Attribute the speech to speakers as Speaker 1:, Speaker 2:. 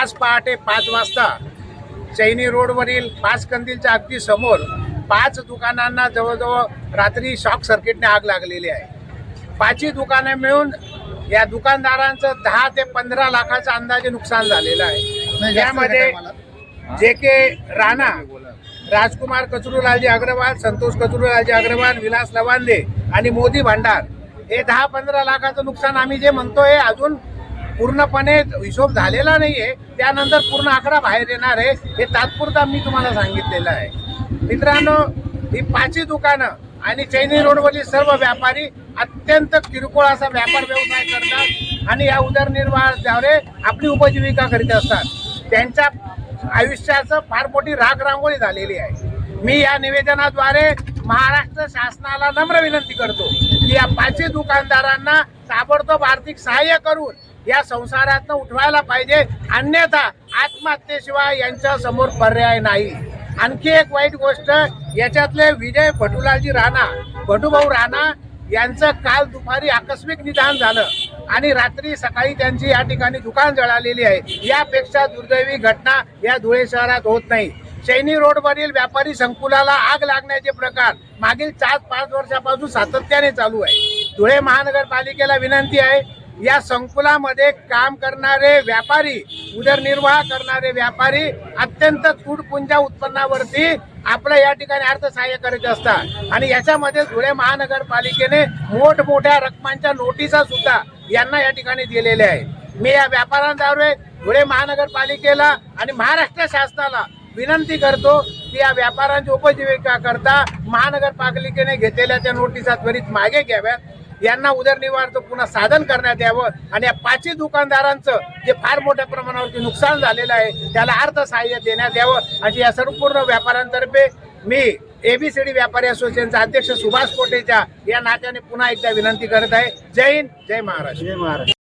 Speaker 1: आज पहाटे 5 वाजता चैनी रोडवरील 5 कंदीलच्या अगदी समोर 5 दुकानांना जवळजवळ रात्री शॉक सर्किटने आग लागलेली आहे. 5ही दुकाने मिळून या दुकानदारांचं 10 ते 15 लाखाचं अंदाजे नुकसान झालेलं आहे. यामध्ये जे के राणा, राजकुमार कचरूलालजी अग्रवाल, संतोष कचरूलालजी अग्रवाल, विलास लवांदे आणि मोदी भंडार हे 10-15 लाखाचं नुकसान आम्ही जे म्हणतोय अजून पूर्णपणे हिशोब झालेला नाहीये. त्यानंतर पूर्ण आकडा बाहेर येणार आहे. हे तात्पुरता मी तुम्हाला सांगितलेलं आहे. मित्रांनो, ही 5ही दुकानं आणि चैनी रोडवरील सर्व व्यापारी अत्यंत किरकोळ असा व्यापार व्यवसाय करतात आणि या उदरनिर्वाहाद्वारे आपली उपजीविका करीत असतात. त्यांच्या आयुष्याचं फार मोठी रांगोळी झालेली आहे. मी या निवेदनाद्वारे महाराष्ट्र शासनाला नम्र विनंती करतो की या 5ही दुकानदारांना ताबडतोब आर्थिक सहाय्य करून या संसारातनं उठवायला पाहिजे. अन्यथा आत्महत्येशिवाय यांच्या समोर पर्याय नाही. आणखी एक वाईट गोष्ट, याच्यातले विजय भटूलालजी राणा, भटूभाऊ राणा यांचं काल दुपारी आकस्मिक निधन झालं आणि रात्री सकाळी त्यांची या ठिकाणी दुकान जळालेली आहे. यापेक्षा दुर्दैवी घटना या धुळे शहरात होत नाही. चैनी रोडवरील व्यापारी संकुलाला आग लागण्याचे प्रकार मागील 4-5 वर्षापासून सातत्याने चालू आहे. धुळे महानगरपालिकेला विनंती आहे, या संकुलामध्ये काम करणारे व्यापारी, उदरनिर्वाह करणारे व्यापारी अत्यंत तुटपुंजा उत्पन्नावरती आपलं या ठिकाणी अर्थसहाय्य करीत असतात आणि याच्यामध्ये धुळे महानगरपालिकेने मोठमोठ्या रकमांच्या नोटिसा सुद्धा यांना या ठिकाणी दिलेल्या आहेत. मी या व्यापाऱ्यांद्वारे धुळे महानगरपालिकेला आणि महाराष्ट्र शासनाला विनंती करतो की या व्यापाऱ्यांची उपजीविका करता महानगरपालिकेने घेतलेल्या त्या नोटिसा त्वरित मागे घ्याव्यात. यांना उदरनिर्वाहाचं पुन्हा साधन करण्यात यावं आणि या 5ही दुकानदारांचं जे फार मोठ्या प्रमाणावरती नुकसान झालेलं आहे त्याला अर्थसहाय्य देण्यात यावं अशी या संपूर्ण व्यापाऱ्यांतर्फे मी ABCD व्यापारी असोसिएशनचा अध्यक्ष सुभाष कोटेच्या या नात्याने पुन्हा एकदा विनंती करत आहे. जय हिंद, जय महाराष्ट्र.